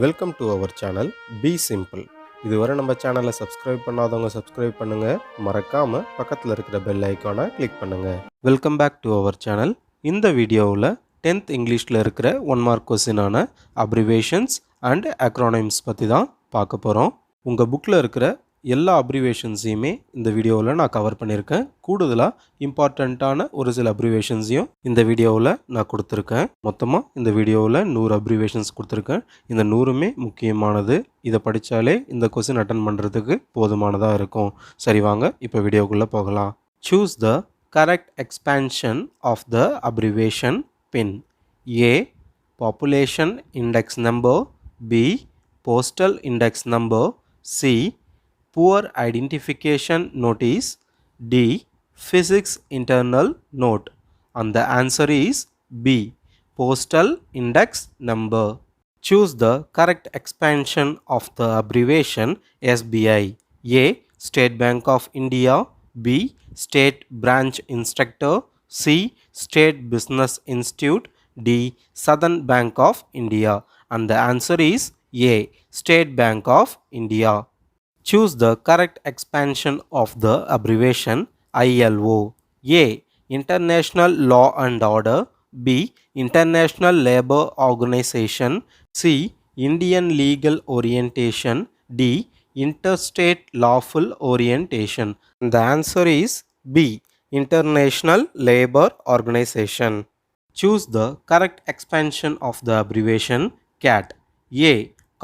Welcome to our channel be simple. இதுவரை நம்ம சேனலை சப்ஸ்கிரைப் பண்ணாதவங்க சப்ஸ்கிரைப் பண்ணுங்க, மறக்காம பக்கத்தில் இருக்கிற பெல் ஐக்கானை கிளிக் பண்ணுங்க. Welcome back to our channel. இந்த வீடியோவில் 10th இங்கிலீஷில் இருக்கிற 1 மார்க் கொஸ்டினான அப்ரிவேஷன்ஸ் அண்ட் அக்ரோனிம்ஸ் பற்றி தான் பார்க்க போகிறோம். உங்கள் புக்கில் இருக்கிற எல்லா அப்ரிவேஷன்ஸையுமே இந்த வீடியோவில் நான் கவர் பண்ணியிருக்கேன். கூடுதலாக இம்பார்ட்டண்ட்டான ஒரு சில அப்ரிவேஷன்ஸையும் இந்த வீடியோவில் நான் கொடுத்துருக்கேன். மொத்தமாக இந்த வீடியோவில் 100 அப்ரிவேஷன்ஸ் கொடுத்துருக்கேன். இந்த 100மே முக்கியமானது. இதை படித்தாலே இந்த கொஸ்டின் அட்டன் பண்ணுறதுக்கு போதுமானதாக இருக்கும். சரி, வாங்க இப்போ வீடியோக்குள்ளே போகலாம். Choose the correct expansion of the abbreviation PIN. A population index number, B postal index number, C poor identification notice, D physics internal note. And the answer is B postal index number. Choose the correct expansion of the abbreviation SBI. A State Bank of India, B State Branch Instructor, C State Business Institute, D Southern Bank of India. And the answer is A State Bank of India. Choose the correct expansion of the abbreviation ILO. A International Law and Order, B International Labour Organization, C Indian Legal Orientation, D Interstate Lawful Orientation. The answer is B International Labour Organization. Choose the correct expansion of the abbreviation CAT. A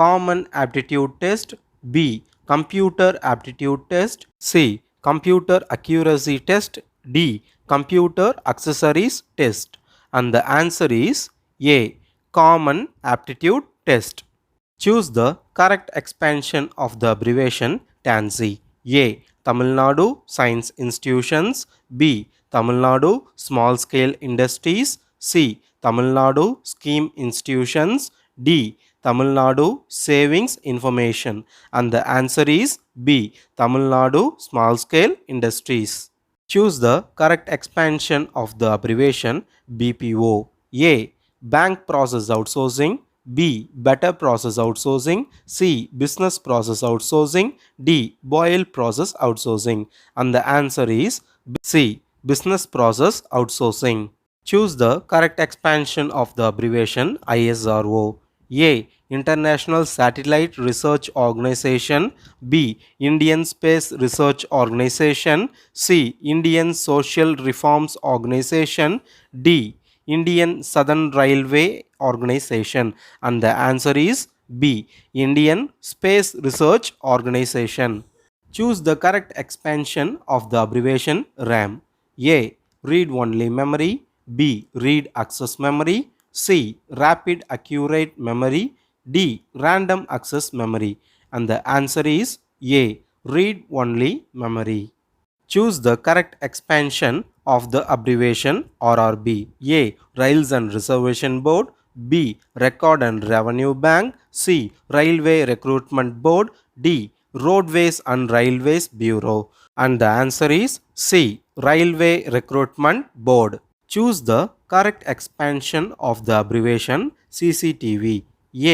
Common Aptitude Test, B Computer Aptitude Test, C Computer Accuracy Test, D Computer Accessories Test. And the answer is A Common Aptitude Test. Choose the correct expansion of the abbreviation TANSI. A Tamil Nadu Science Institutions, B Tamil Nadu Small Scale Industries, C Tamil Nadu Scheme Institutions, D Tamil Nadu Savings Information. And the answer is B Tamil Nadu Small Scale Industries. Choose the correct expansion of the abbreviation BPO. A Bank Process Outsourcing, B Better Process Outsourcing, C Business Process Outsourcing, D Boyle Process Outsourcing. And the answer is C Business Process Outsourcing. Choose the correct expansion of the abbreviation ISRO. A International Satellite Research Organization, B Indian Space Research Organization, C Indian Social Reforms Organization, D Indian Southern Railway Organization. And the answer is B Indian Space Research Organization. Choose the correct expansion of the abbreviation RAM. A Read Only Memory, B Read Access Memory, C Rapid Accurate Memory, D Random Access Memory. And the answer is A Read Only Memory. Choose the correct expansion of the abbreviation RRB. A Rails and Reservation Board, B Record and Revenue Bank, C Railway Recruitment Board, D Roadways and Railways Bureau. And the answer is C Railway Recruitment Board. Choose the correct expansion of the abbreviation CCTV.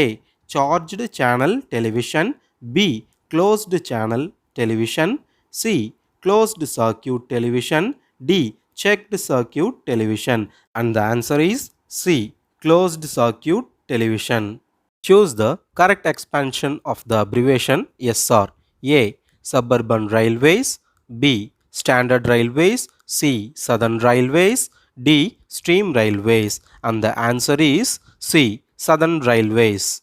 A Charged Channel Television, B Closed Channel Television, C Closed Circuit Television, D Checked Circuit Television. And the answer is C Closed Circuit Television. Choose the correct expansion of the abbreviation SR. A Suburban Railways, B Standard Railways, C Southern Railways, D Stream Railways. And the answer is C Southern Railways.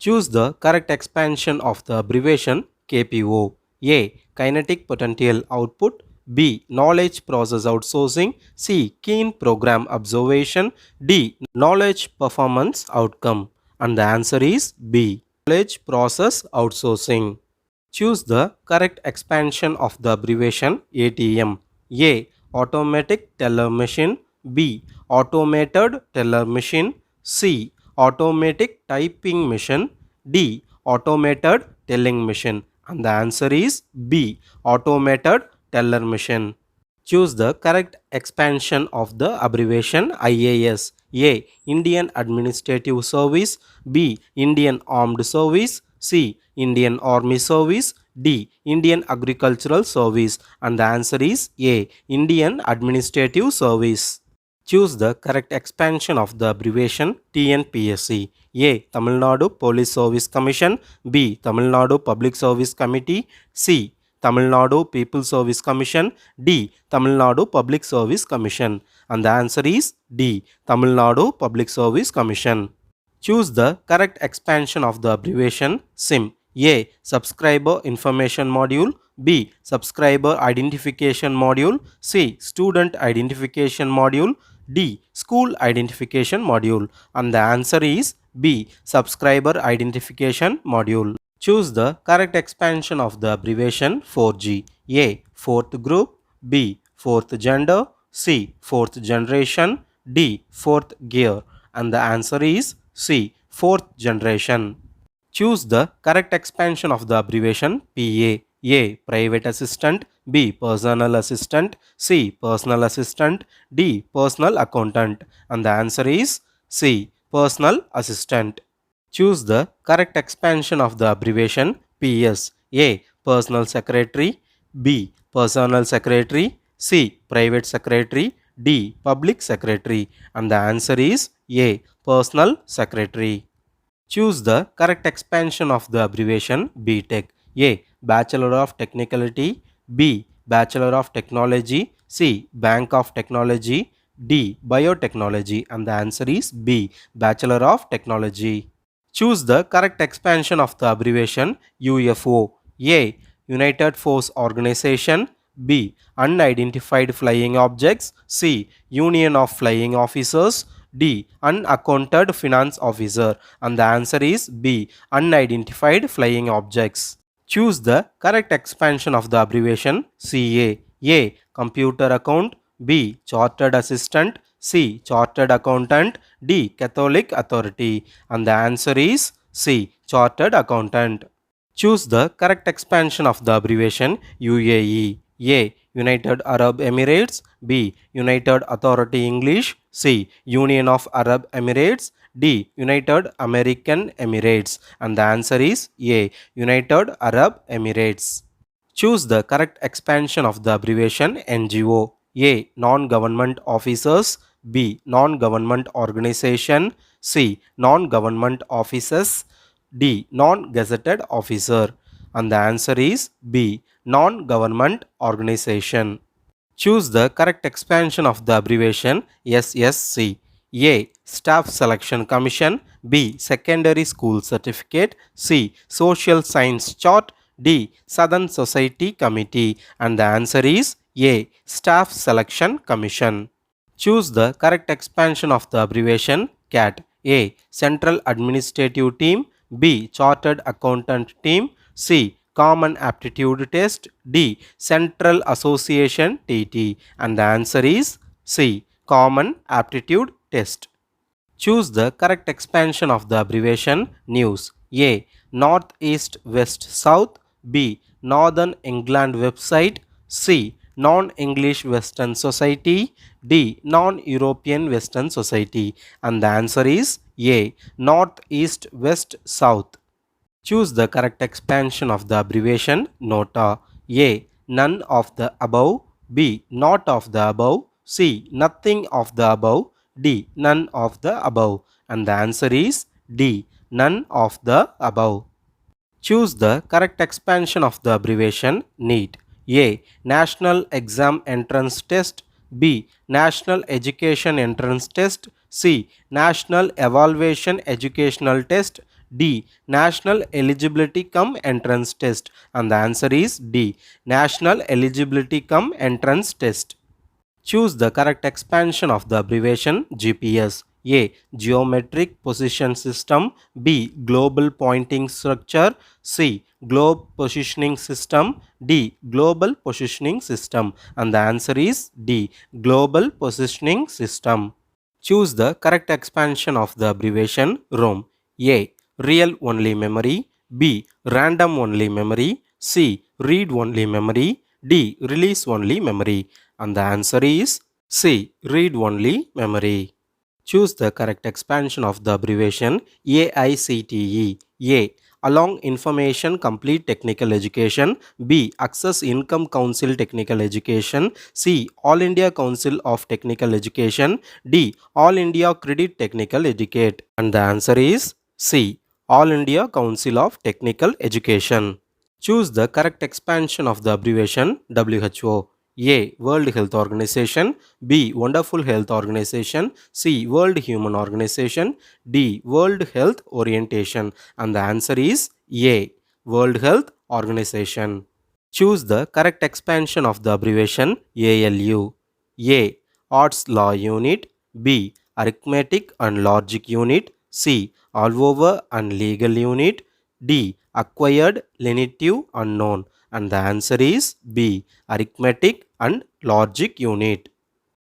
Choose the correct expansion of the abbreviation KPO. A Kinetic Potential Output, B Knowledge Process Outsourcing, C Keen Program Observation, D Knowledge Performance Outcome. And the answer is B Knowledge Process Outsourcing. Choose the correct expansion of the abbreviation ATM. A Automatic Teller Machine, B Automated Teller Machine, C Automatic Typing Machine, D Automated Telling Machine. And the answer is B Automated Teller Machine. Choose the correct expansion of the abbreviation IAS. A. Indian Administrative Service, B. Indian Armed Service, C. Indian Army Service, D. Indian Agricultural Service. And the answer is A. Indian Administrative Service. Choose the correct expansion of the abbreviation TNPSC. A. Tamil Nadu Police Service Commission, B. Tamil Nadu Public Service Committee, C. Tamil Nadu People Service Commission, D. Tamil Nadu Public Service Commission. And the answer is D. Tamil Nadu Public Service Commission. Choose the correct expansion of the abbreviation SIM. A. Subscriber Information Module, B. Subscriber Identification Module, C. Student Identification Module, D. School Identification Module. And the answer is B. Subscriber Identification Module. Choose the correct expansion of the abbreviation 4G. A. Fourth group, B. Fourth gender, C. Fourth generation, D. Fourth gear. And the answer is C. Fourth generation. Choose the correct expansion of the abbreviation PA. A. Private assistant, B. Personal assistant, C. Personal assistant, D. Personal accountant. And the answer is C. Personal assistant. Choose the correct expansion of the abbreviation PS. A. Personal secretary, B. Personal secretary, C. Private secretary, D. Public secretary. And the answer is A. Personal secretary. Choose the correct expansion of the abbreviation BTech. A. Bachelor of Technicality, B. Bachelor of Technology, C. Bank of Technology, D. Biotechnology. And the answer is B. Bachelor of Technology. Choose the correct expansion of the abbreviation UFO. A. United Force Organization, B. Unidentified Flying Objects, C. Union of Flying Officers, D. Unaccounted Finance Officer. And the answer is B. Unidentified Flying Objects. Choose the correct expansion of the abbreviation CA. A. Computer Account, B. Chartered Assistant, C. Chartered Accountant, D. Catholic Authority. And the answer is C. Chartered Accountant. Choose the correct expansion of the abbreviation UAE. A. United Arab Emirates, B. United Authority English, C. Union of Arab Emirates, D. United American Emirates. And the answer is A. United Arab Emirates. Choose the correct expansion of the abbreviation NGO. A. Non-government officers, B. Non-government organization, C. Non-government offices, D. Non-gazetted officer. And the answer is B. Non-government organization. Choose the correct expansion of the abbreviation SSC. A. Staff Selection Commission, B. Secondary School Certificate, C. Social Science Chart, D. Southern Society Committee. And the answer is A. Staff Selection Commission. Choose the correct expansion of the abbreviation CAT. A. Central Administrative Team, B. Chartered Accountant Team, C. Common Aptitude Test, D. Central Association TT. And the answer is C. Common Aptitude Test. Choose the correct expansion of the abbreviation NEWS. A. North, East, West, South, B. Northern England Website, C. Non-English Western Society, D. Non-European Western Society. And the answer is A. North, East, West, South. Choose the correct expansion of the abbreviation NOTA. A. None of the above, B. Not of the above, C. Nothing of the above, D. None of the above. And the answer is D. None of the above. Choose the correct expansion of the abbreviation NEET. A. National Exam Entrance Test, B. National Education Entrance Test, C. National Evaluation Educational Test, D. National Eligibility Cum Entrance Test. And the answer is D. National Eligibility Cum Entrance Test. Choose the correct expansion of the abbreviation GPS. A. Geometric Position System, B. Global Pointing Structure, C. Globe Positioning System, D. Global Positioning System. And the answer is D. Global Positioning System. Choose the correct expansion of the abbreviation ROM. A. Real Only Memory, B. Random Only Memory, C. Read Only Memory, D. Release Only Memory. And the answer is C. Read Only Memory. Choose the correct expansion of the abbreviation AICTE. A. Along Information Complete Technical Education. B. Access Income Council Technical Education. C. All India Council of Technical Education. D. All India Credit Technical Educate. And the answer is C. All India Council of Technical Education. Choose the correct expansion of the abbreviation WHO. A. World Health Organization. B. Wonderful Health Organization. C. World Human Organization. D. World Health Orientation. And the answer is A. World Health Organization. Choose the correct expansion of the abbreviation ALU. A. Arts Law Unit. B. Arithmetic and Logic Unit. C. All Over and Legal Unit. D. Acquired, lenitive, unknown. And the answer is B. Arithmetic and Logic Unit.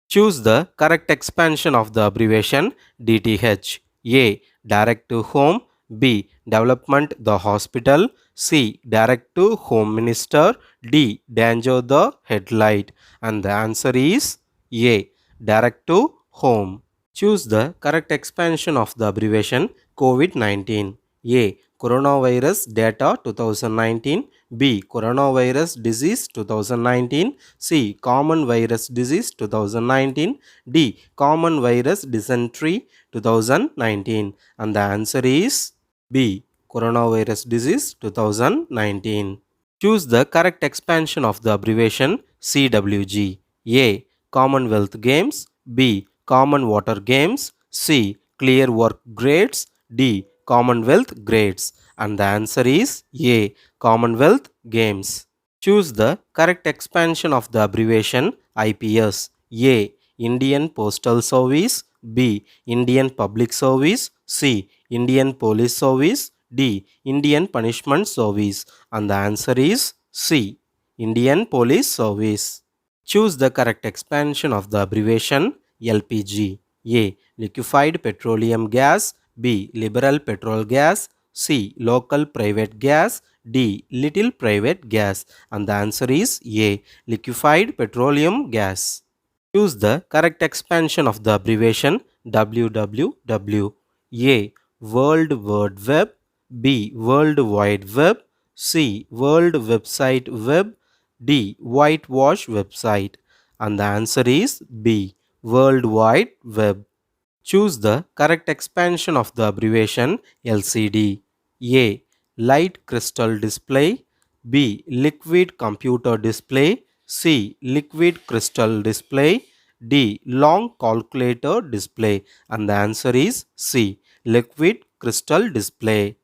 Choose the correct expansion of the abbreviation DTH. A. Direct to Home. B. Development the Hospital. C. Direct to Home Minister. D. Danger the Headlight. And the answer is A. Direct to Home. Choose the correct expansion of the abbreviation COVID-19. A. Coronavirus Data 2019. B. Coronavirus Disease 2019. C. Common Virus Disease 2019. D. Common Virus Dysentery 2019. And the answer is B. Coronavirus Disease 2019. Choose the correct expansion of the abbreviation CWG. A. Commonwealth Games. B. Common Water Games. C. Clear Work Grades. D. Commonwealth Grades. And the answer is A. Commonwealth Games. Choose the correct expansion of the abbreviation IPS. A. Indian Postal Service. B. Indian Public Service. C. Indian Police Service. D. Indian Punishment Service. And the answer is C. Indian Police Service. Choose the correct expansion of the abbreviation LPG. A. Liquefied petroleum gas. B. Liberal petrol gas. C. Local private gas. D. Little private gas. And the answer is A. Liquefied petroleum gas. Choose the correct expansion of the abbreviation WWW. A. World Wide Web. B. World Wide Web. C. World Website Web. D. Whitewash Website. And the answer is B. World Wide Web. Choose the correct expansion of the abbreviation LCD. A. Light crystal display. B. Liquid computer display. C. Liquid crystal display. D. Long calculator display. And the answer is C. Liquid crystal display.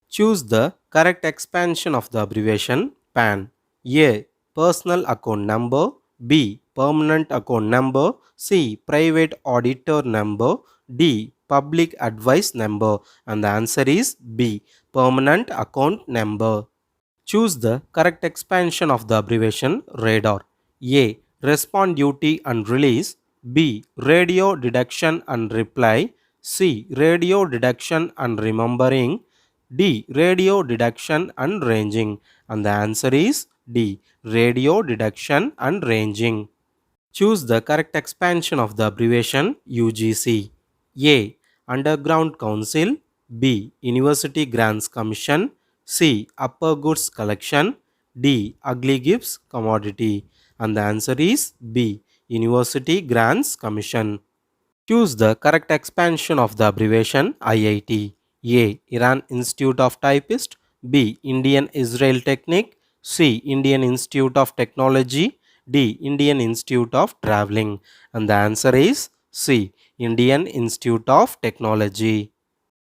Choose the correct expansion of the abbreviation PAN. A. Personal account number. B. Permanent account number. C. Private auditor number. D. Public advice number. And the answer is B. Permanent account number. Choose the correct expansion of the abbreviation radar. A. Respond duty and release. B. Radio detection and reply. C. Radio detection and remembering. D. Radio detection and ranging. And the answer is D. Radio detection and ranging. Choose the correct expansion of the abbreviation UGC. A. Underground Council. B. University Grants Commission. C. Upper Goods Collection. D. Ugly Gifts Commodity. And the answer is B. University Grants Commission. Choose the correct expansion of the abbreviation IIT. A. Iran Institute of Typists. B. Indian Israel Technique. C. Indian Institute of Technology. D. Indian Institute of Traveling. And the answer is C. Indian Institute of Technology.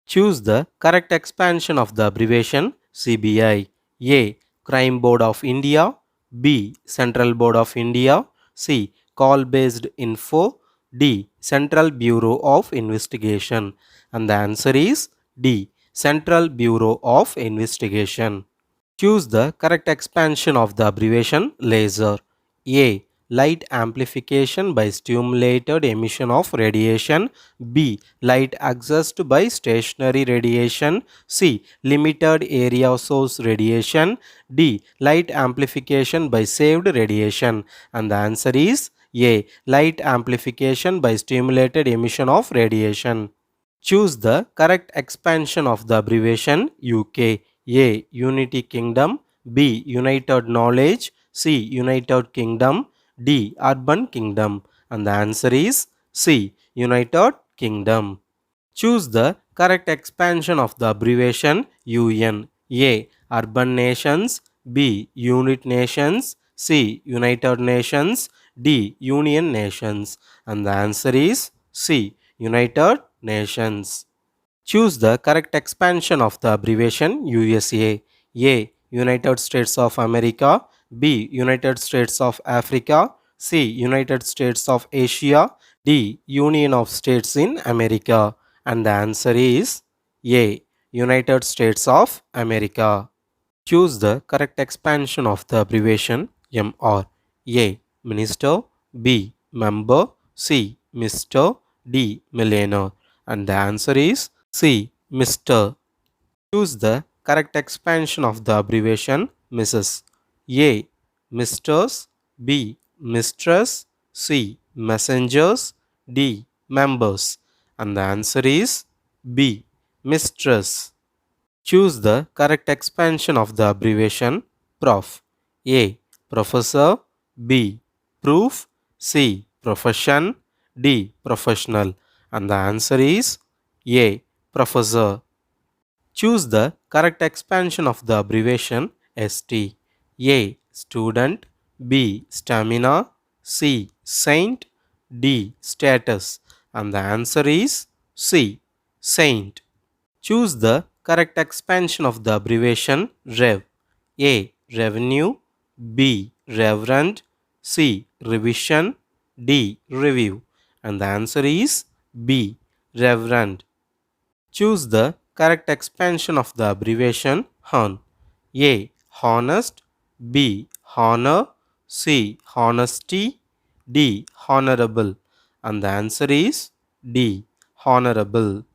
Choose the correct expansion of the abbreviation CBI. A. Crime Board of India. B. Central Board of India. C. Call Based Info. D. Central Bureau of Investigation. And the answer is D. Central Bureau of Investigation. Choose the correct expansion of the abbreviation LASER. A. light amplification by stimulated emission of radiation, B. light accessed by stationary radiation, C. limited area source radiation, D. light amplification by saved radiation. And the answer is A. light amplification by stimulated emission of radiation. Choose the correct expansion of the abbreviation UK. A. Unity Kingdom, B. United Knowledge, C. United Kingdom, D. Urban Kingdom. And the answer is C. United Kingdom. Choose the correct expansion of the abbreviation UN. A. Urban Nations, B. Unit Nations, C. United Nations, D. Union Nations. And the answer is C. United Nations. Choose the correct expansion of the abbreviation USA. A. United States of America, B. United States of Africa, C. United States of Asia, D. Union of States in America. And the answer is A. United States of America. Choose the correct expansion of the abbreviation MR. A. Minister, B. Member, C. Mr., D. Millionaire. And the answer is C. Mr. Choose the correct expansion of the abbreviation Mrs. A. Misters, B. Mistress, C. Messengers, D. Members. And the answer is B. Mistress. Choose the correct expansion of the abbreviation Prof. A. Professor, B. Proof, C. Profession, D. Professional. And the answer is A. Professor. Choose the correct expansion of the abbreviation ST. A. Student, B. Stamina, C. Saint, D. Status. And the answer is C. Saint. Choose the correct expansion of the abbreviation REV. A. Revenue, B. Reverend, C. Revision, D. Review. And the answer is B. Reverend. Choose the correct expansion of the abbreviation HON. A. Honest, B. Honor, C. Honesty, D. Honorable. And the answer is D. Honorable.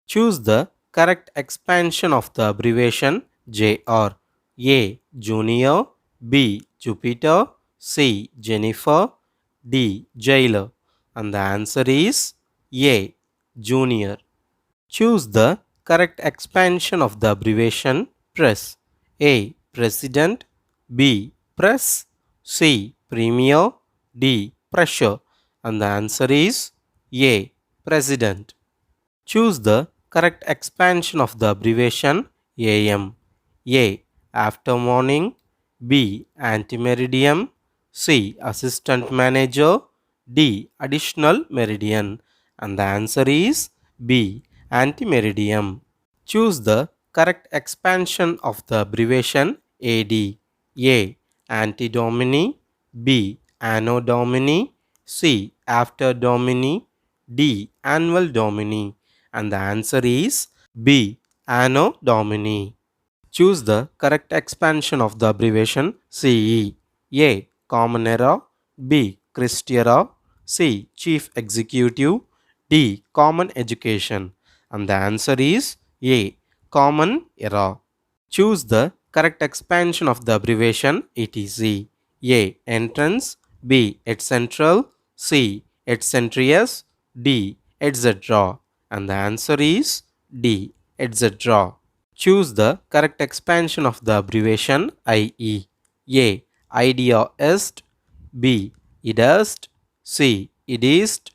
Choose the correct expansion of the abbreviation JR. A. Junior, B. Jupiter, C. Jennifer, D. Jailer. And the answer is A. Junior. Choose the correct expansion of the abbreviation PRESS. A. President, B. Press, C. Premier, D. Pressure. And the answer is A. President. Choose the correct expansion of the abbreviation AM. A. After morning, B. Anti-meridian, C. Assistant manager, D. Additional meridian. And the answer is B. Anti-meridian. Choose the correct expansion of the abbreviation AD. A. Anti-domini, B. Anno Domini, C. After Domini, D. Annual Domini. And the answer is B. Anno Domini. Choose the correct expansion of the abbreviation CE. A. Common Era, B. Christ Era, C. Chief Executive, D. Common Education. And the answer is A. Common Era. Choose the correct expansion of the abbreviation ETC. A. Entrance, B. Et Central, C. Et Centrius, D. Etc. And the answer is D. Etc. Choose the correct expansion of the abbreviation IE. A. Idea Est, B. Idest, C. Idist,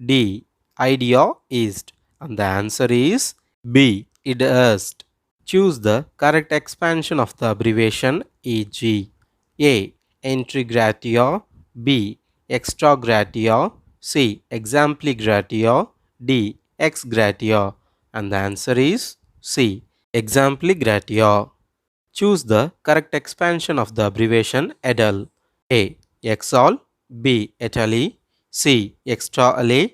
D. Idea East. And the answer is B. Idest. Choose the correct expansion of the abbreviation EG. A. Entry gratia, B. Extra gratia, C. Exempli gratia, D. Ex gratia. And the answer is C. Exempli gratia. Choose the correct expansion of the abbreviation EDAL. A. Exal, B. Italy, C. Extra alle,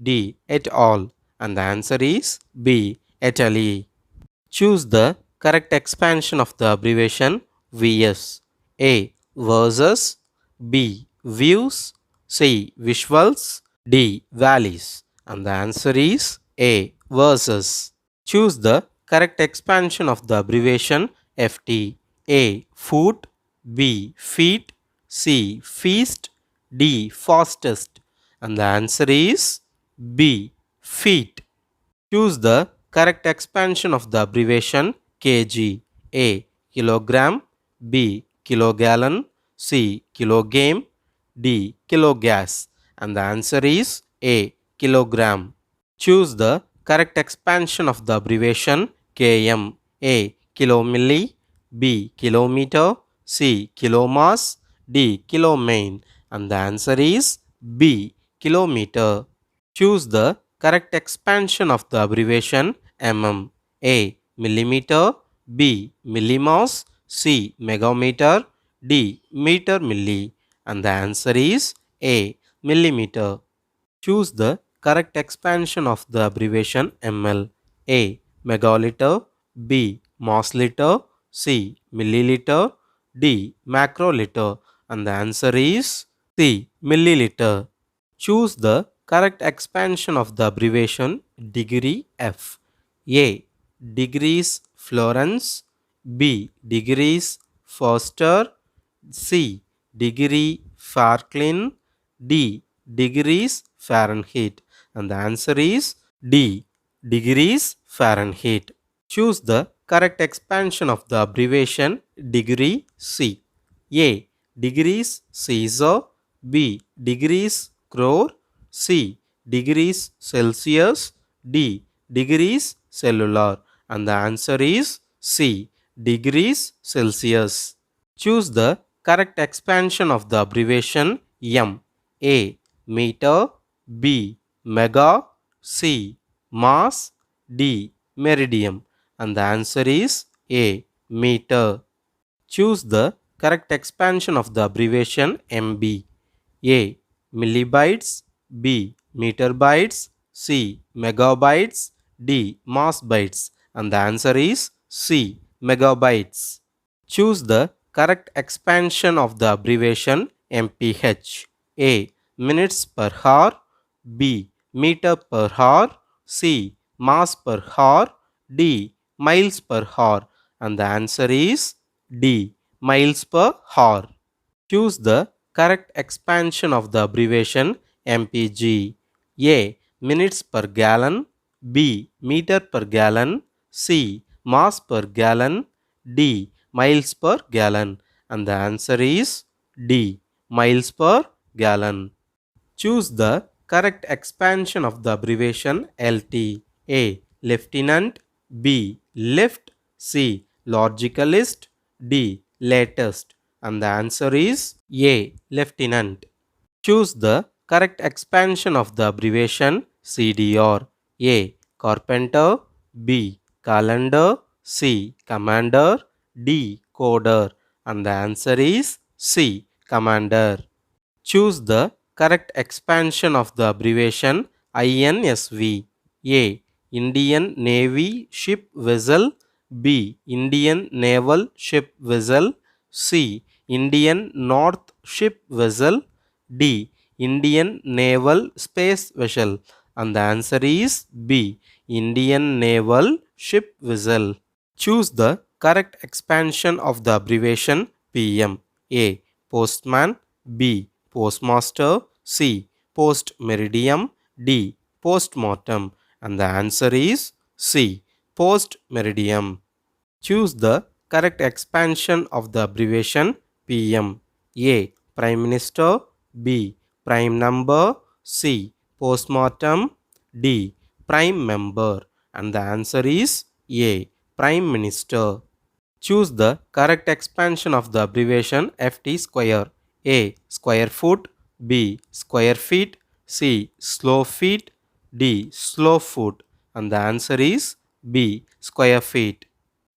D. Et al. And the answer is B. Italy. Choose the correct expansion of the abbreviation VS. A. Versus, B. views, C. Visuals, D. Valleys. And the answer is A. Verses. Choose the correct expansion of the abbreviation FT. A. Foot, B. Feet, C. Feast, D. Fastest. And the answer is B. Feet. Choose the correct expansion of the abbreviation kg. A. Kilogram, B. Kilogallon, C. Kilogame, D. Kilogas. And the answer is A. Kilogram. Choose the correct expansion of the abbreviation km. A. Kilomilli, B. Kilometer, C. Kilomass, D. Kilomain. And the answer is B. Kilometer. Choose the correct expansion of the abbreviation mm. A. Millimeter, B. Millimass, C. Megameter, D. Meter milli. And the answer is A. Millimeter. Choose the correct expansion of the abbreviation ml. A. Megaliter, B. Massliter, C. Milliliter, D. Macroliter. And the answer is C. Milliliter. Choose the correct expansion of the abbreviation degree F. A. Degrees Florence, B. Degrees Foster, C. Degree Farklin, D. Degrees Fahrenheit. And the answer is D. Degrees Fahrenheit. Choose the correct expansion of the abbreviation degree C. A. Degrees Caesar, B. Degrees crore, C. Degrees Celsius, D. Degrees cellular. And the answer is C. Degrees Celsius. Choose the correct expansion of the abbreviation M. A. Meter, B. Mega, C. Mass, D. Meridian. And the answer is A. Meter. Choose the correct expansion of the abbreviation MB. A. Millibytes, B. Meter bytes, C. Megabytes, D. Mass bytes. And the answer is C. Megabytes. Choose the correct expansion of the abbreviation MPH. A. Minutes per hour, B. Meter per hour, C. Mass per hour, D. Miles per hour. And the answer is D. Miles per hour. Choose the correct expansion of the abbreviation MPG. A. Minutes per gallon, B. Meter per gallon, C. Mass per gallon, D. Miles per gallon. And the answer is D. Miles per gallon. Choose the correct expansion of the abbreviation LT. A. Lieutenant, B. Lift, C. Logicalist, D. Latest. And the answer is A. Lieutenant. Choose the correct expansion of the abbreviation CDR. A. Carpenter, B. Calendar, C. Commander, D. Coder. And the answer is C. Commander. Choose the correct expansion of the abbreviation INSV. A. Indian Navy Ship Vessel, B. Indian Naval Ship Vessel, C. Indian North Ship Vessel, D. Indian Naval Space Vessel. And the answer is B. Indian Naval Ship Vessel. Choose the correct expansion of the abbreviation PM. A. Postman, B. Postmaster, C. Post Meridium, D. Postmortem. And the answer is C. Post Meridium. Choose the correct expansion of the abbreviation PM. A. Prime Minister, B. Prime Number, C. Postmortem, D. Prime Member. And the answer is A. Prime Minister. Choose the correct expansion of the abbreviation FT square. A. Square foot, B. Square feet, C. Slow feet, D. Slow foot. And the answer is B. Square feet.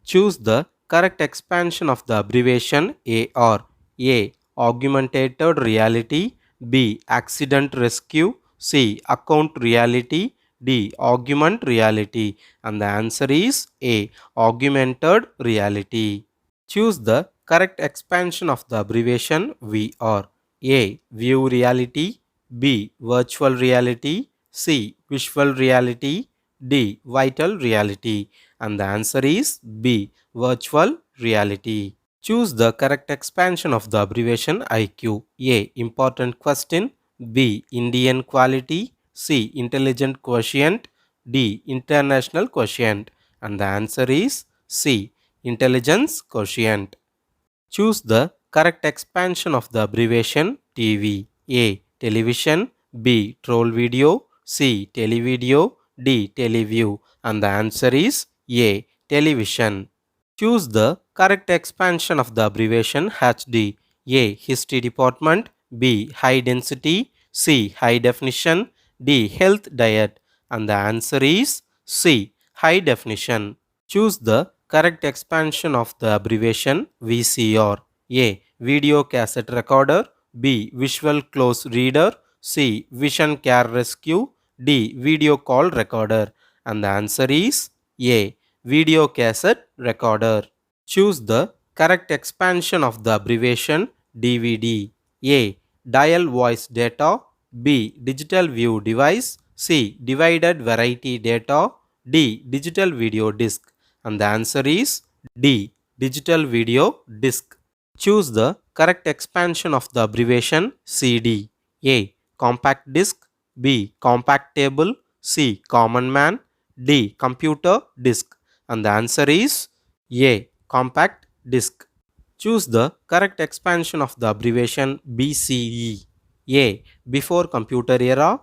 Choose the correct expansion of the abbreviation AR. A. Augmented reality, B. Accident rescue, C. Account reality, D. Augment reality. And the answer is A. Augmented reality. Choose the correct expansion of the abbreviation VR. A. View reality, B. Virtual reality, C. Visual reality, D. Vital reality. And the answer is B. Virtual reality. Choose the correct expansion of the abbreviation IQ. A. Important question, B. Indian quality, C. Intelligent quotient, D. International quotient. And the answer is C. Intelligence quotient. Choose the correct expansion of the abbreviation TV. A. Television, B. Troll video, C. Televideo, D. Teleview. And the answer is A. Television. Choose the correct expansion of the abbreviation HD. A. History department, B. High density, C. High definition, D. Health diet. And the answer is C. High definition. Choose the correct expansion of the abbreviation VCR. A. Video cassette recorder, B. Visual close reader, C. Vision care rescue, D. Video call recorder. And the answer is A. Video cassette recorder. Choose the correct expansion of the abbreviation DVD. A. Dial voice data, B. Digital view device, C. Divided variety data, D. Digital video disc. And the answer is D. Digital video disc. Choose the correct expansion of the abbreviation CD. A. Compact disc, B. Compact table, C. Common man, D. Computer disc. And the answer is A. Compact disc. Choose the correct expansion of the abbreviation BCE. A. Before computer era,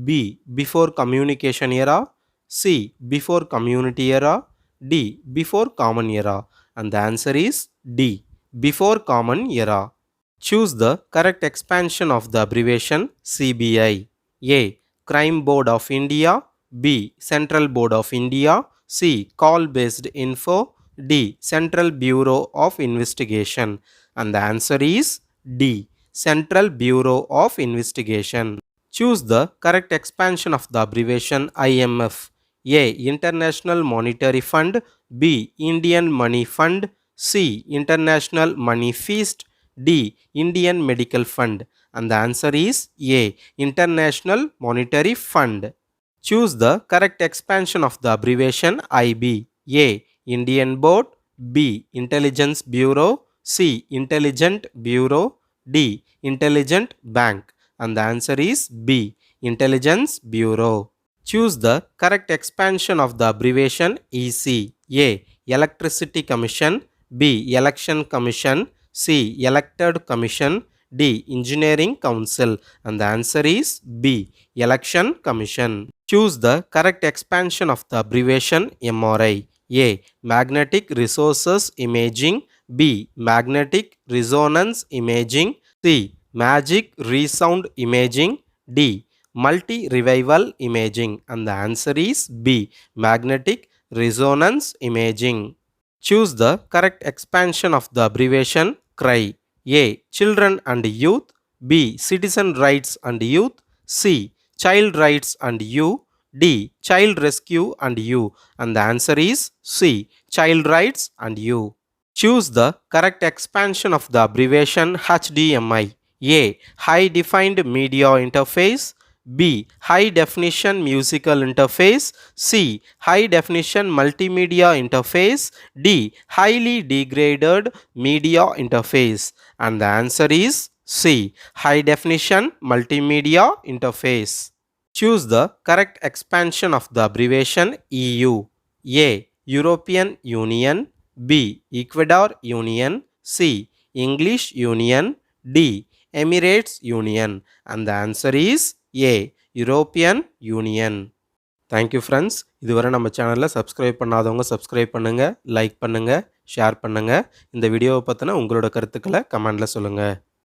B. Before communication era, C. Before community era, D. Before common era. And the answer is D. Before common era. Choose the correct expansion of the abbreviation CBI. A. Crime Board of India, B. Central Board of India, C. Call based info, D. Central Bureau of Investigation. And the answer is D. Central Bureau of Investigation. Choose the correct expansion of the abbreviation IMF. A. International Monetary Fund, B. Indian Money Fund, C. International Money Feast, D. Indian Medical Fund. And the answer is A. International Monetary Fund. Choose the correct expansion of the abbreviation IB. A. Indian Board, B. Intelligence Bureau, C. Intelligent Bureau, D. Intelligent Bank. And the answer is B. Intelligence Bureau. Choose the correct expansion of the abbreviation EC. A. Electricity Commission, B. Election Commission, C. Elected Commission, D. Engineering Council. And the answer is B. Election Commission. Choose the correct expansion of the abbreviation MRI. A. Magnetic Resources Imaging, B. Magnetic Resonance Imaging, C. Magic Resound Imaging, D. Multi-Revival Imaging. And the answer is B. Magnetic Resonance Imaging. Choose the correct expansion of the abbreviation CRY. A. Children and Youth, B. Citizen Rights and Youth, C. Child Rights and You, D. Child Rescue and You. And the answer is C. Child Rights and You. Choose the correct expansion of the abbreviation HDMI. A. High Defined Media Interface, B. High Definition Musical Interface, C. High Definition Multimedia Interface, D. Highly Degraded Media Interface. And the answer is C. High Definition Multimedia Interface. Choose the correct expansion of the abbreviation EU. A. European Union, B. Ecuador Union, C. English Union, D. Emirates Union. And the answer is A. European Union. Thank you friends. இதுவரை நம்ம சேனலை subscribe பண்ணாதவங்க subscribe பண்ணுங்க, like பண்ணுங்க, share பண்ணுங்க. இந்த வீடியோவை பற்றின உங்களோட கருத்துக்களை கமெண்ட்ல சொல்லுங்க.